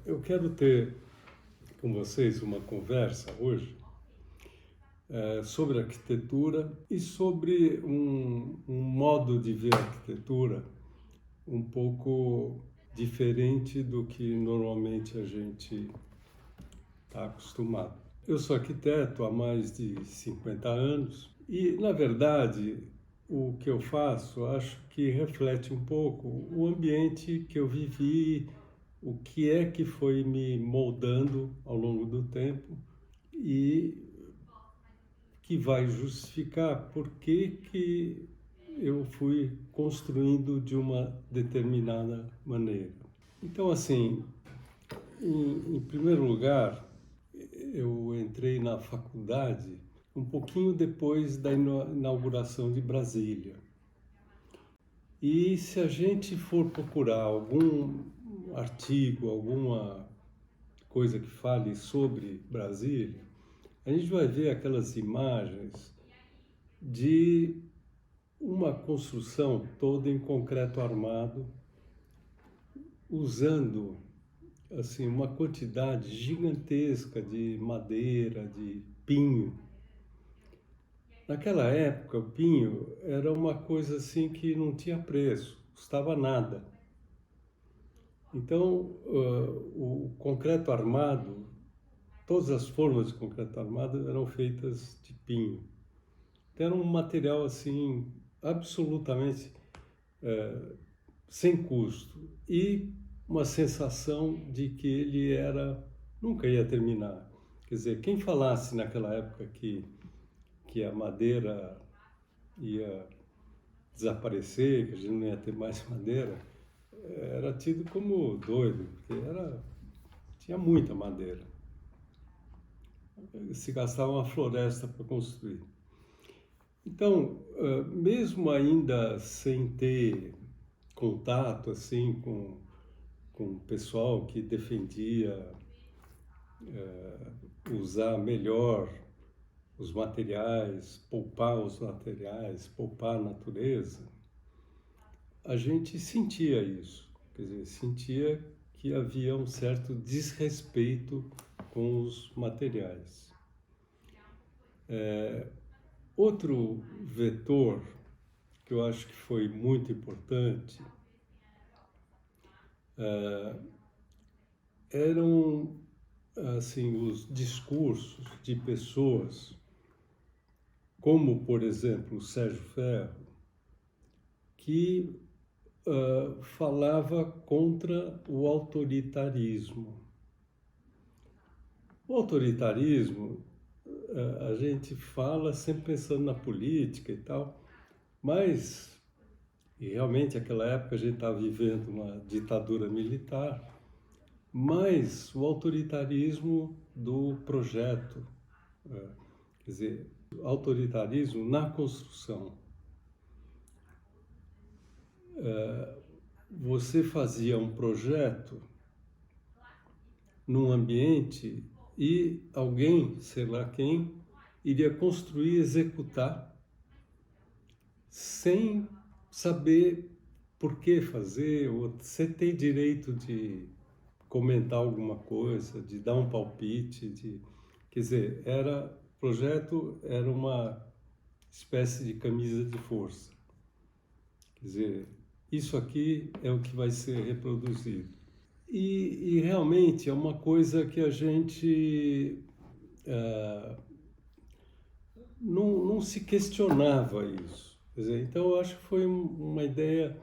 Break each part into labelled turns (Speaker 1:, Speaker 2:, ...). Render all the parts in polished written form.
Speaker 1: Eu quero ter com vocês uma conversa hoje sobre arquitetura e sobre um modo de ver a arquitetura um pouco diferente do que normalmente a gente está acostumado. Eu sou arquiteto há mais de 50 anos e, na verdade, o que eu faço acho que reflete um pouco o ambiente que eu vivi, o que é que foi me moldando ao longo do tempo e que vai justificar por que eu fui construindo de uma determinada maneira. Então, assim, em primeiro lugar, eu entrei na faculdade um pouquinho depois da inauguração de Brasília. E se a gente for procurar algum artigo, alguma coisa que fale sobre Brasília, a gente vai ver aquelas imagens de uma construção toda em concreto armado, usando assim uma quantidade gigantesca de madeira, de pinho. Naquela época, o pinho era uma coisa assim que não tinha preço, custava nada. Então, o concreto armado, todas as formas de concreto armado eram feitas de pinho. Então, era um material assim absolutamente sem custo e uma sensação de que ele nunca ia terminar. Quer dizer, quem falasse naquela época que a madeira ia desaparecer, que a gente não ia ter mais madeira, era tido como doido, porque tinha muita madeira. Se gastava uma floresta para construir. Então, mesmo ainda sem ter contato assim com o pessoal que defendia usar melhor os materiais, poupar a natureza, a gente sentia isso. Quer dizer, sentia que havia um certo desrespeito com os materiais. Outro vetor que eu acho que foi muito importante eram assim os discursos de pessoas como, por exemplo, o Sérgio Ferro, que falava contra o autoritarismo. O autoritarismo, a gente fala sempre pensando na política e tal, mas, e realmente naquela época a gente estava vivendo uma ditadura militar, mas o autoritarismo do projeto, quer dizer, autoritarismo na construção. Você fazia um projeto num ambiente e alguém, sei lá quem, iria construir, executar, sem saber por que fazer, ou você tem direito de comentar alguma coisa, de dar um palpite, quer dizer, o projeto era uma espécie de camisa de força. Quer dizer, isso aqui é o que vai ser reproduzido. E realmente é uma coisa que a gente não se questionava isso. Quer dizer, então eu acho que foi uma ideia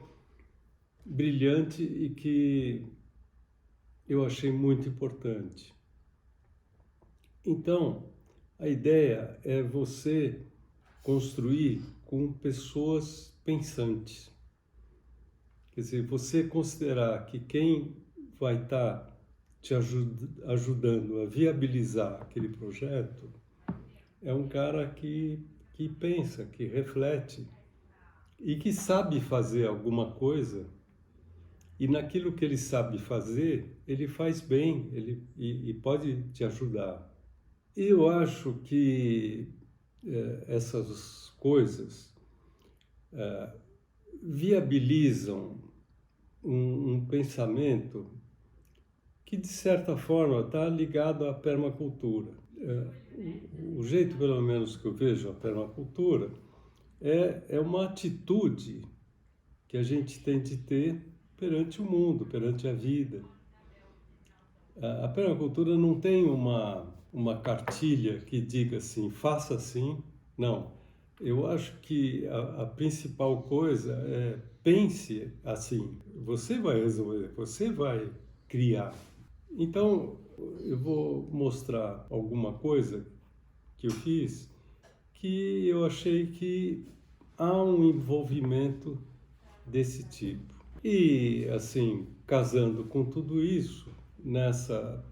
Speaker 1: brilhante e que eu achei muito importante. Então, a ideia é você construir com pessoas pensantes. Quer dizer, você considerar que quem vai estar te ajudando a viabilizar aquele projeto é um cara que pensa, que reflete e que sabe fazer alguma coisa, e naquilo que ele sabe fazer, ele faz bem, e pode te ajudar. Eu acho que essas coisas viabilizam um pensamento que de certa forma está ligado à permacultura. O jeito, pelo menos, que eu vejo a permacultura é uma atitude que a gente tem de ter perante o mundo, perante a vida. A permacultura não tem uma cartilha que diga assim, faça assim. Não. Eu acho que a principal coisa é pense assim. Você vai resolver, você vai criar. Então, eu vou mostrar alguma coisa que eu fiz que eu achei que há um envolvimento desse tipo. E, assim, casando com tudo isso, nessa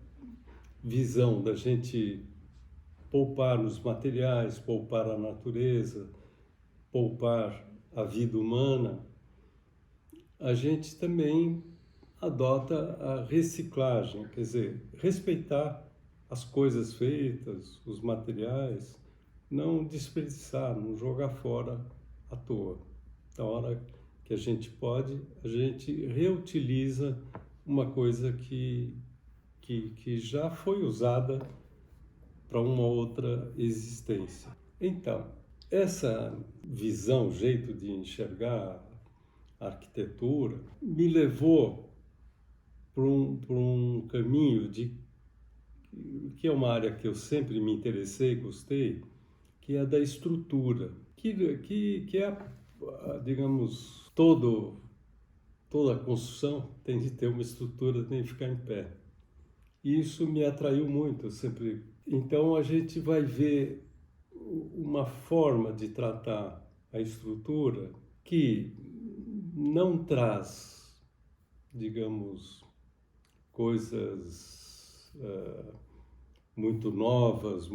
Speaker 1: visão da gente poupar nos materiais, poupar a natureza, poupar a vida humana, a gente também adota a reciclagem, quer dizer, respeitar as coisas feitas, os materiais, não desperdiçar, não jogar fora à toa. Na hora que a gente pode, a gente reutiliza uma coisa que já foi usada para uma outra existência. Então, essa visão, jeito de enxergar a arquitetura, me levou por um caminho que é uma área que eu sempre me interessei, gostei, que é a da estrutura, que é, digamos, toda a construção tem de ter uma estrutura, tem de ficar em pé. E isso me atraiu muito, eu sempre. Então a gente vai ver uma forma de tratar a estrutura que não traz, digamos, coisas muito novas,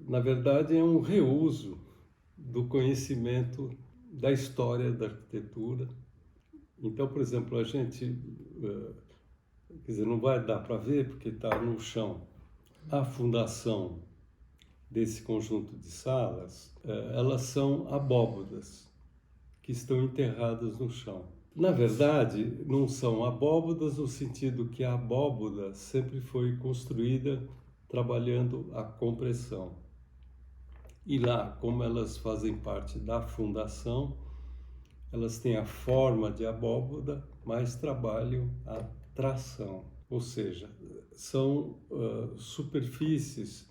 Speaker 1: na verdade é um reuso do conhecimento da história da arquitetura. Então, por exemplo, a gente, quer dizer, não vai dar para ver porque está no chão. A fundação desse conjunto de salas, elas são abóbodas que estão enterradas no chão. Na verdade, não são abóbodas no sentido que a abóboda sempre foi construída trabalhando a compressão. E lá, como elas fazem parte da fundação, elas têm a forma de abóboda, mas trabalham a tração. Ou seja, são superfícies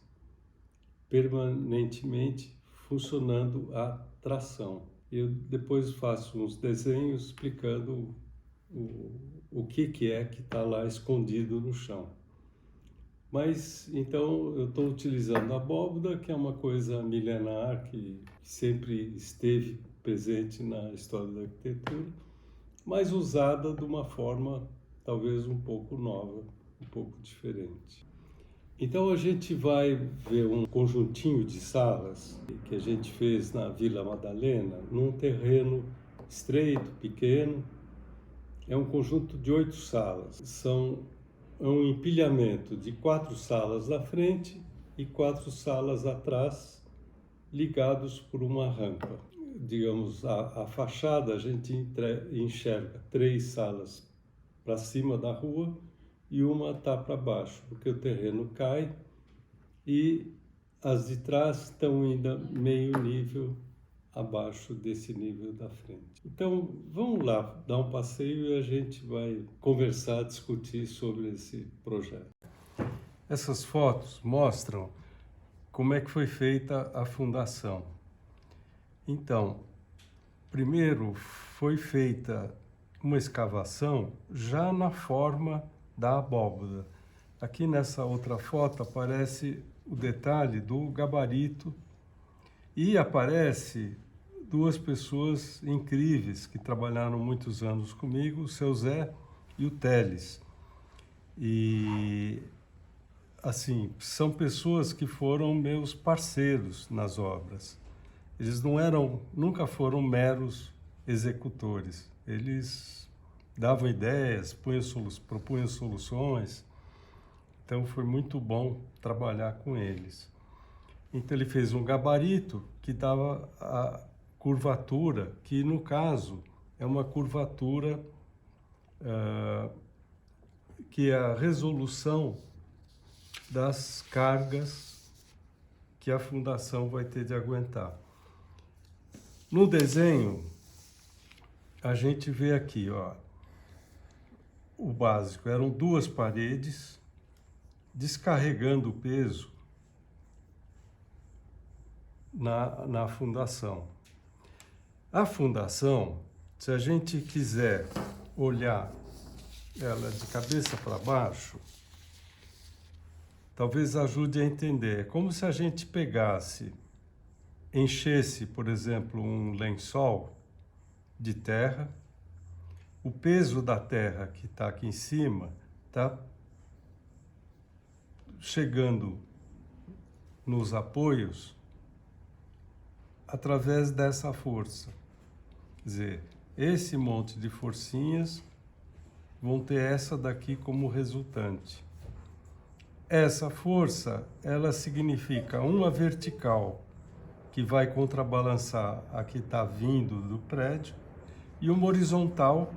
Speaker 1: permanentemente funcionando a tração. Eu depois faço uns desenhos explicando o que é que está lá escondido no chão. Mas, então, eu estou utilizando a abóboda, que é uma coisa milenar, que sempre esteve presente na história da arquitetura, mas usada de uma forma talvez um pouco nova, um pouco diferente. Então, a gente vai ver um conjuntinho de salas que a gente fez na Vila Madalena, num terreno estreito, pequeno. É um conjunto de 8 salas. É um empilhamento de 4 salas à frente e 4 salas atrás, ligados por uma rampa. Digamos, a fachada a gente enxerga 3 salas para cima da rua e uma está para baixo, porque o terreno cai e as de trás estão ainda meio nível abaixo desse nível da frente. Então, vamos lá dar um passeio e a gente vai conversar, discutir sobre esse projeto. Essas fotos mostram como é que foi feita a fundação. Então, primeiro foi feita uma escavação já na forma da abóboda. Aqui nessa outra foto aparece o detalhe do gabarito e aparece 2 pessoas incríveis que trabalharam muitos anos comigo, o seu Zé e o Teles. E, assim, são pessoas que foram meus parceiros nas obras. Eles nunca foram meros executores. Eles davam ideias, propunham soluções. Então foi muito bom trabalhar com eles. Então ele fez um gabarito que dava a curvatura, que no caso é uma curvatura que é a resolução das cargas que a fundação vai ter de aguentar. No desenho, a gente vê aqui, ó, o básico. Eram duas paredes descarregando o peso na fundação. A fundação, se a gente quiser olhar ela de cabeça para baixo, talvez ajude a entender. É como se a gente pegasse, enchesse, por exemplo, um lençol de terra, o peso da terra que está aqui em cima está chegando nos apoios através dessa força. Quer dizer, esse monte de forcinhas vão ter essa daqui como resultante. Essa força, ela significa uma vertical que vai contrabalançar a que está vindo do prédio e uma horizontal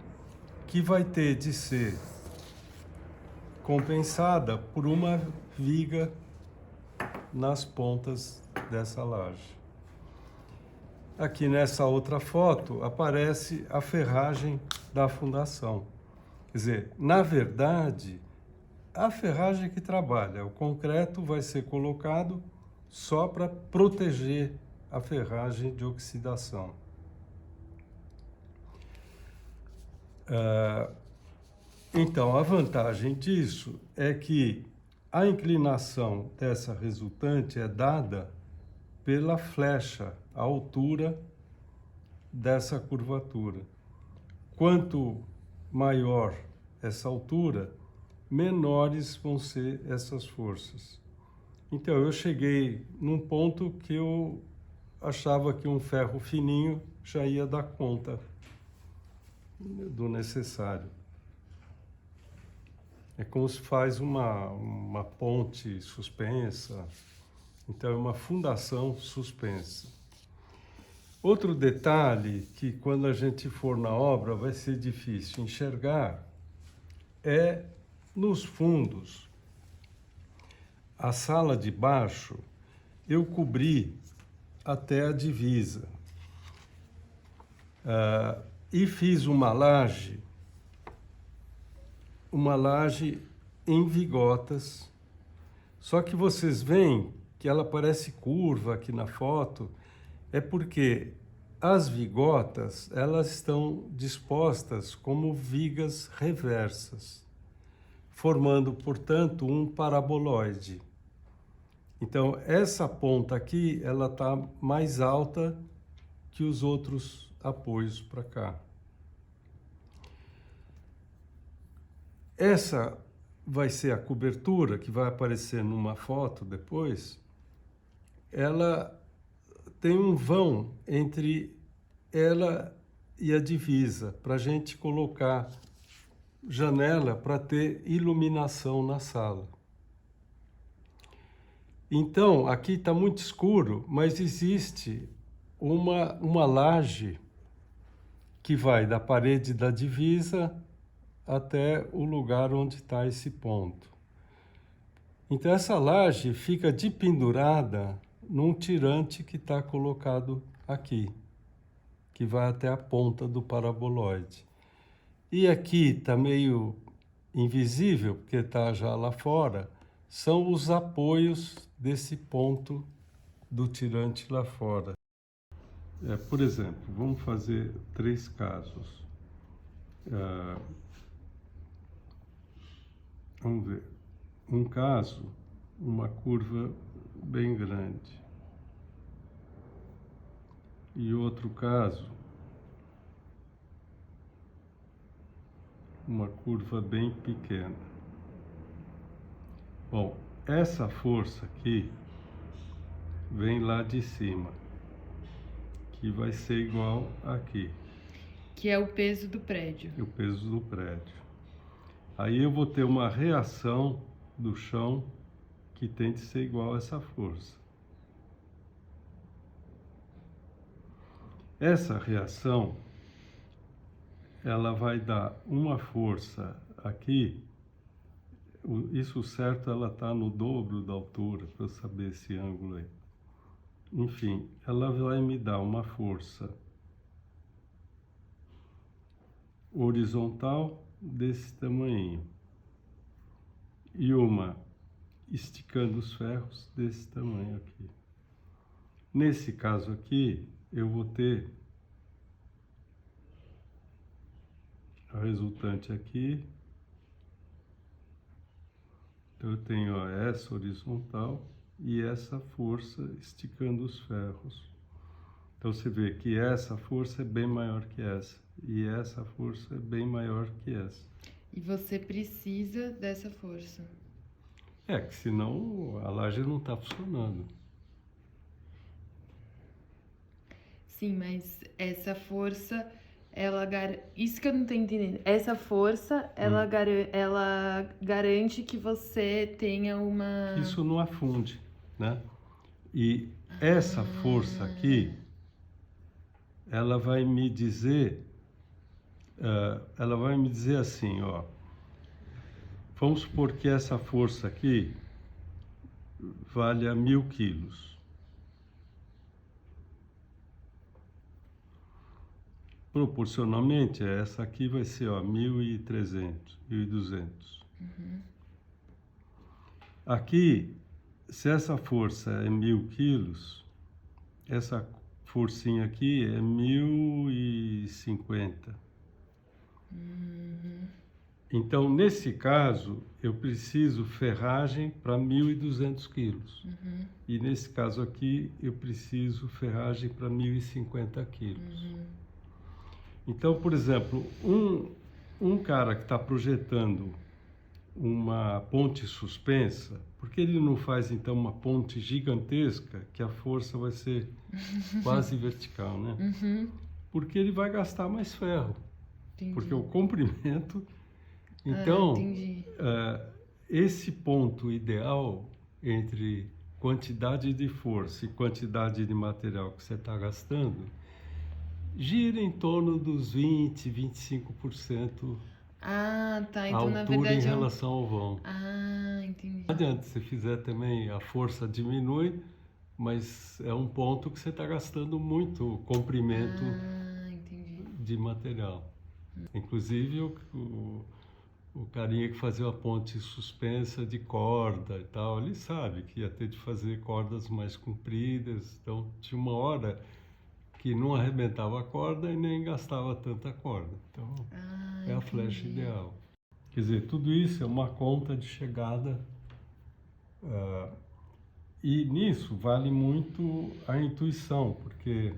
Speaker 1: que vai ter de ser compensada por uma viga nas pontas dessa laje. Aqui nessa outra foto aparece a ferragem da fundação. Quer dizer, na verdade, a ferragem que trabalha, o concreto vai ser colocado só para proteger a ferragem de oxidação. Então, a vantagem disso é que a inclinação dessa resultante é dada pela flecha, a altura dessa curvatura. Quanto maior essa altura, menores vão ser essas forças. Então, eu cheguei num ponto que eu achava que um ferro fininho já ia dar conta do necessário. É como se faz uma ponte suspensa, então é uma fundação suspensa. Outro detalhe que quando a gente for na obra vai ser difícil enxergar é nos fundos. A sala de baixo eu cobri até a divisa e fiz uma laje em vigotas. Só que vocês veem que ela parece curva aqui na foto, é porque as vigotas, elas estão dispostas como vigas reversas, formando, portanto, um paraboloide. Então, essa ponta aqui, ela está mais alta que os outros apoios para cá. Essa vai ser a cobertura, que vai aparecer numa foto depois. Ela tem um vão entre ela e a divisa, para a gente colocar janela para ter iluminação na sala. Então, aqui está muito escuro, mas existe uma laje que vai da parede da divisa até o lugar onde está esse ponto. Então, essa laje fica dependurada num tirante que está colocado aqui, que vai até a ponta do paraboloide. E aqui está meio invisível, porque está já lá fora, são os apoios desse ponto do tirante lá fora. Por exemplo, vamos fazer 3 casos. Vamos ver. Um caso, uma curva bem grande. E outro caso, uma curva bem pequena. Bom, essa força aqui vem lá de cima, que vai ser igual aqui.
Speaker 2: Que é o peso do prédio.
Speaker 1: O peso do prédio. Aí eu vou ter uma reação do chão que tem de ser igual a essa força. Essa reação, ela vai dar uma força aqui isso certo, ela está no dobro da altura, para eu saber esse ângulo aí. Enfim, ela vai me dar uma força horizontal desse tamanho e uma esticando os ferros desse tamanho aqui. Nesse caso aqui, eu vou ter a resultante aqui. Então eu tenho ó, essa horizontal e essa força esticando os ferros. Então você vê que essa força é bem maior que essa e essa força é bem maior que essa.
Speaker 2: E você precisa dessa força.
Speaker 1: É, que senão a laje não está funcionando.
Speaker 2: Sim, mas essa força, isso que eu não tô entendendo. Essa força, ela garante que você tenha uma...
Speaker 1: Isso não afunde, né? E essa força aqui, ela vai me dizer assim, ó. Vamos supor que essa força aqui valha 1000 quilos. Proporcionalmente, essa aqui vai ser, ó, 1.300, 1.200. Aqui, se essa força é 1000 quilos, essa forcinha aqui é 1050. Então, nesse caso, eu preciso ferragem para 1.200 quilos. E nesse caso aqui, eu preciso ferragem para 1.050 quilos. Então, por exemplo, um cara que está projetando uma ponte suspensa, por que ele não faz então uma ponte gigantesca que a força vai ser quase vertical, né? Porque ele vai gastar mais ferro.
Speaker 2: Entendi.
Speaker 1: Porque o comprimento... Então, esse ponto ideal entre quantidade de força e quantidade de material que você está gastando gira em torno dos 20, 25%
Speaker 2: Ah, tá.
Speaker 1: a
Speaker 2: Então, na
Speaker 1: altura
Speaker 2: verdade,
Speaker 1: em relação ao vão.
Speaker 2: Ah, entendi.
Speaker 1: Não adianta, se fizer também, a força diminui, mas é um ponto que você está gastando muito comprimento
Speaker 2: Entendi.
Speaker 1: de material. Inclusive, o carinha que fazia a ponte suspensa de corda e tal, ele sabe que ia ter de fazer cordas mais compridas, então tinha uma hora que não arrebentava a corda e nem gastava tanta corda. Então, é a flecha ideal. Quer dizer, tudo isso é uma conta de chegada e nisso vale muito a intuição, porque,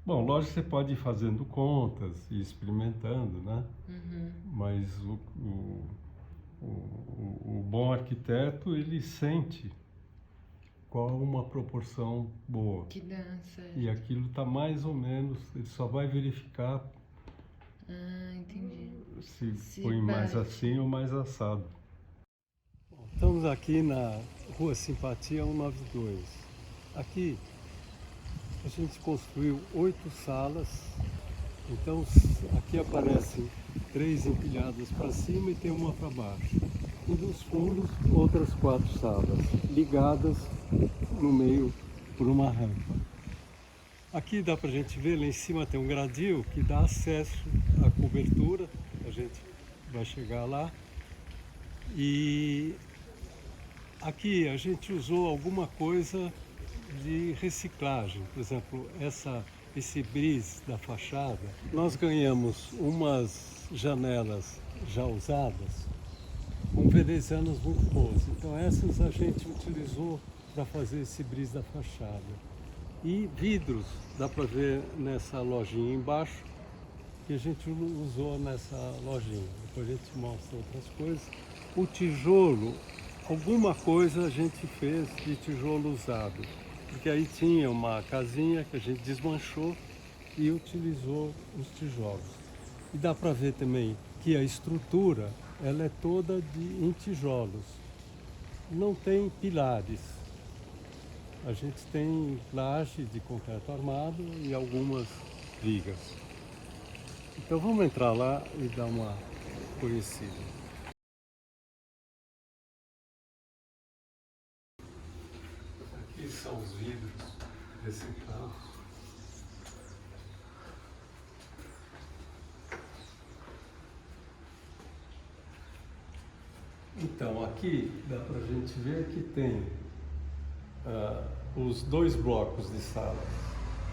Speaker 1: bom, lógico que você pode ir fazendo contas e experimentando, né? Mas o bom arquiteto, ele sente qual uma proporção boa.
Speaker 2: Que dança.
Speaker 1: E aquilo está mais ou menos, ele só vai verificar
Speaker 2: Entendi.
Speaker 1: se põe mais
Speaker 2: bate.
Speaker 1: assim ou mais assado. Bom, estamos aqui na Rua Simpatia 192. Aqui a gente construiu 8 salas, então aqui aparecem 3 empilhadas para cima e tem uma para baixo. E dos fundos, outras 4 salas, ligadas no meio por uma rampa. Aqui dá para a gente ver, lá em cima tem um gradil que dá acesso à cobertura, a gente vai chegar lá. E aqui a gente usou alguma coisa de reciclagem, por exemplo, esse bris da fachada. Nós ganhamos umas janelas já usadas com venezianas muito boas, então essas a gente utilizou para fazer esse bris da fachada. E vidros, dá para ver nessa lojinha embaixo, que a gente usou nessa lojinha. Depois a gente mostra outras coisas. O tijolo, alguma coisa a gente fez de tijolo usado, porque aí tinha uma casinha que a gente desmanchou e utilizou os tijolos. E dá para ver também que a estrutura, ela é toda em tijolos, não tem pilares. A gente tem laje de concreto armado e algumas vigas. Então vamos entrar lá e dar uma conhecida. são os vidros reciclados. Então, aqui dá para a gente ver que tem os dois blocos de sala,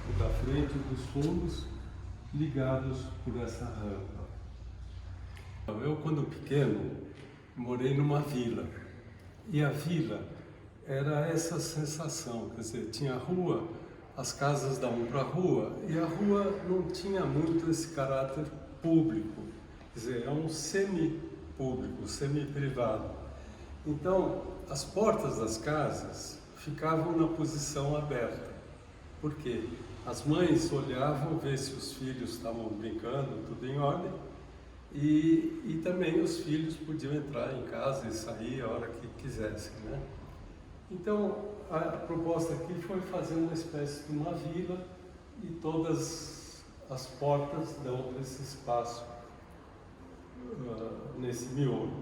Speaker 1: o da frente e dos fundos, ligados por essa rampa. Eu, quando pequeno, morei numa vila, e a vila era essa sensação, quer dizer, tinha a rua, as casas davam para a rua, e a rua não tinha muito esse caráter público, quer dizer, é um semi-público, semi-privado. Então, as portas das casas ficavam na posição aberta, porque as mães olhavam ver se os filhos estavam brincando, tudo em ordem, e também os filhos podiam entrar em casa e sair a hora que quisessem, né? Então, a proposta aqui foi fazer uma espécie de uma vila e todas as portas dão para esse espaço, nesse miolo.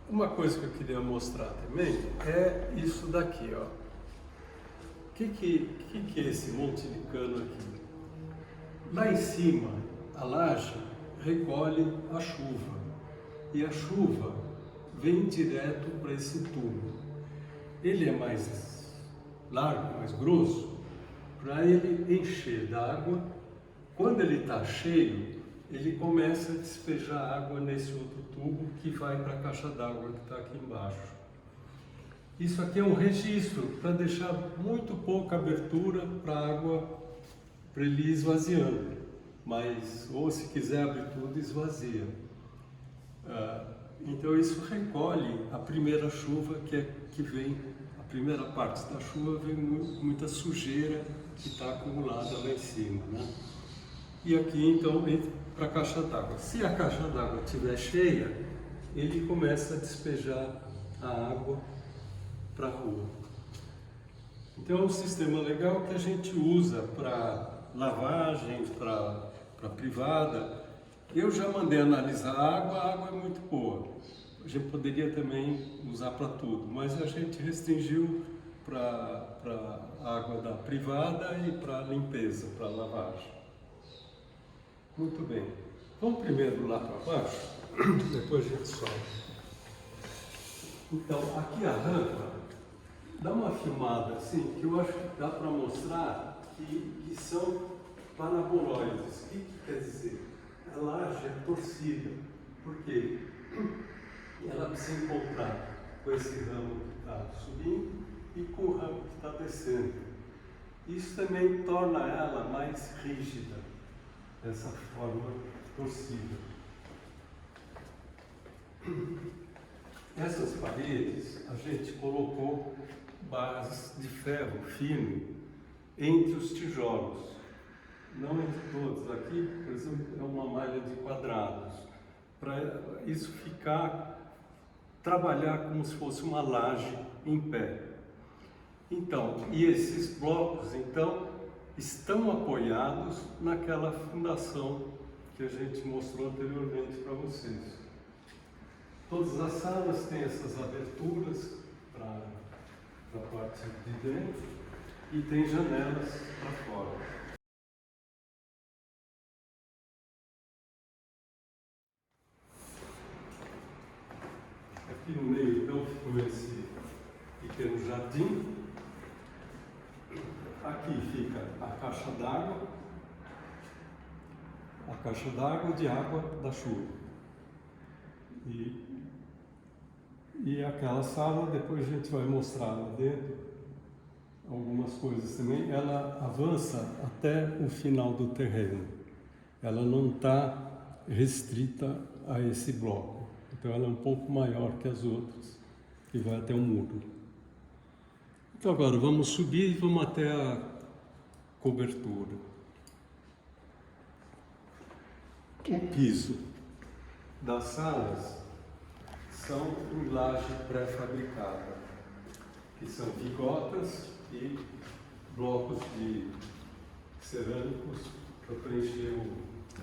Speaker 1: Uma coisa que eu queria mostrar também é isso daqui, ó. O que é esse monte de cano aqui? Lá em cima, a laje recolhe a chuva, e a chuva vem direto para esse tubo. Ele é mais largo, mais grosso, para ele encher d'água. Quando ele está cheio, ele começa a despejar água nesse outro tubo que vai para a caixa d'água que está aqui embaixo. Isso aqui é um registro para deixar muito pouca abertura para a água, para ele ir esvaziando. Mas, ou se quiser abrir tudo, esvazia. Então isso recolhe a primeira chuva que vem, a primeira parte da chuva vem muita sujeira que está acumulada lá em cima, né? E aqui então entra para a caixa d'água. Se a caixa d'água estiver cheia, ele começa a despejar a água para a rua. Então é um sistema legal que a gente usa para lavagem, para privada. Eu já mandei analisar a água é muito boa. A gente poderia também usar para tudo, mas a gente restringiu para a água da privada e para limpeza, para lavagem. Muito bem. Vamos primeiro lá para baixo, depois a gente sobe. Então, aqui a rampa, dá uma filmada assim, que eu acho que dá para mostrar que são paraboloides. O que quer dizer? A laje é torcida, porque ela precisa encontrar com esse ramo que está subindo e com o ramo que está descendo. Isso também torna ela mais rígida, dessa forma torcida. Essas paredes a gente colocou barras de ferro fino entre os tijolos. Não entre todos. Aqui, por exemplo, é uma malha de quadrados. Para isso trabalhar como se fosse uma laje em pé. Então, e esses blocos, então, estão apoiados naquela fundação que a gente mostrou anteriormente para vocês. Todas as salas têm essas aberturas para a parte de dentro e tem janelas para fora. Aqui no meio, então, ficou esse pequeno jardim. Aqui fica a caixa d'água de água da chuva. E aquela sala, depois a gente vai mostrar lá dentro algumas coisas também. Ela avança até o final do terreno. Ela não está restrita a esse bloco. Então ela é um pouco maior que as outras, que vai até o muro. Então agora vamos subir e vamos até a cobertura. O piso das salas são em laje pré-fabricada, que são vigotas e blocos de cerâmicos para preencher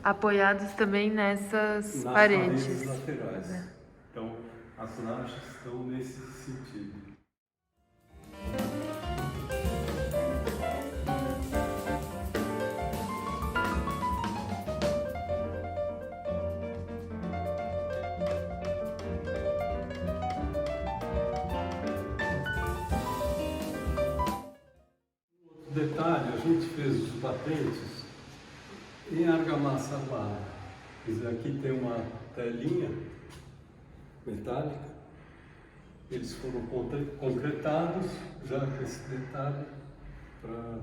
Speaker 2: Apoiados também nessas
Speaker 1: nas
Speaker 2: paredes
Speaker 1: laterais. Então, as lajes estão nesse sentido. Detalhe, a gente fez os batentes em argamassa armada. Quer dizer, aqui tem uma telinha metálica, eles foram concretados já com esse detalhe para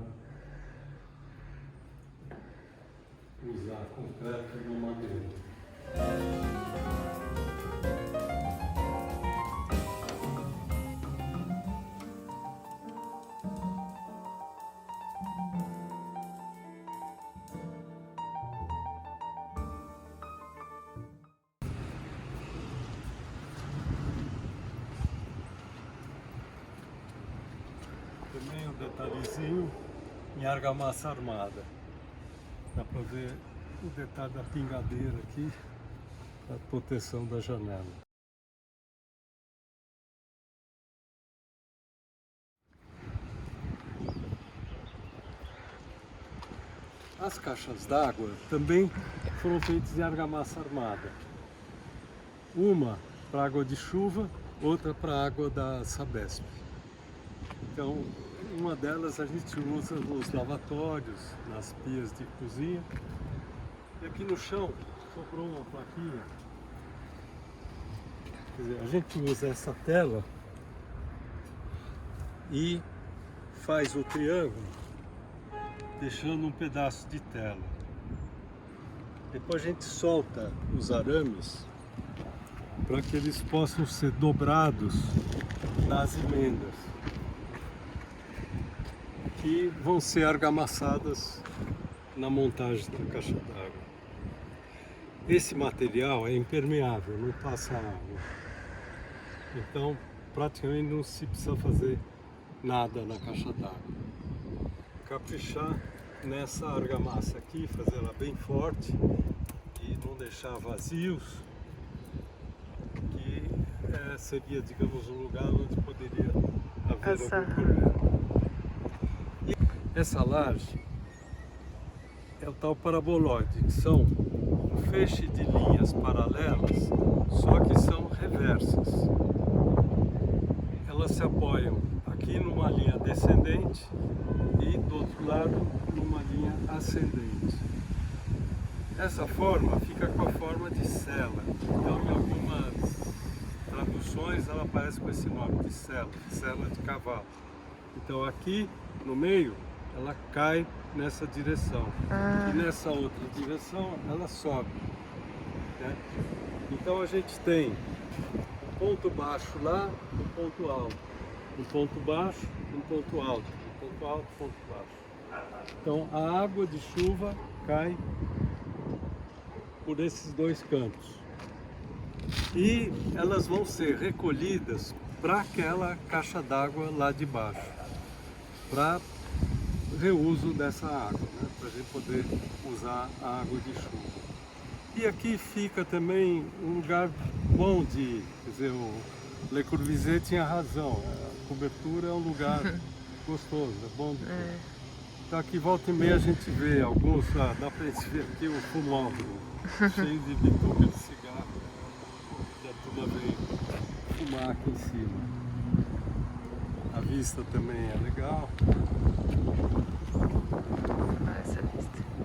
Speaker 1: usar concreto e não madeira. Também um detalhezinho em argamassa armada. Dá para ver o detalhe da pingadeira aqui, a proteção da janela. As caixas d'água também foram feitas em argamassa armada. Uma para água de chuva, outra para água da Sabesp. Então, uma delas a gente usa nos lavatórios, nas pias de cozinha. E aqui no chão sobrou uma plaquinha. Quer dizer, a gente usa essa tela e faz o triângulo, deixando um pedaço de tela. Depois a gente solta os arames para que eles possam ser dobrados nas emendas, que vão ser argamassadas na montagem da caixa d'água. Esse material é impermeável, não passa água. Então, praticamente não se precisa fazer nada na caixa d'água. Caprichar nessa argamassa aqui, fazer ela bem forte e não deixar vazios, que seria, digamos, um lugar onde poderia haver algum problema. Essa laje é o tal paraboloide, que são um feixe de linhas paralelas, só que são reversas. Elas se apoiam aqui numa linha descendente e do outro lado numa linha ascendente. Essa forma fica com a forma de sela. Então, em algumas traduções ela aparece com esse nome de sela, sela de cavalo. Então aqui no meio ela cai nessa direção e nessa outra direção ela sobe, né? Então a gente tem um ponto baixo lá, um ponto alto, um ponto baixo, um ponto alto, um ponto alto, um ponto baixo. Então a água de chuva cai por esses dois cantos e elas vão ser recolhidas para aquela caixa d'água lá de baixo, para reuso dessa água, né, para a gente poder usar a água de chuva. E aqui fica também um lugar bom de, quer dizer, o Le Corbusier tinha razão, a cobertura é um lugar gostoso, é bom de ver. Então aqui volta e meia a gente vê alguns, dá para gente ver aqui o fumódromo, cheio de bituca de cigarro, e a turma vem fumar aqui em cima. A vista também é legal.
Speaker 2: Essa vista.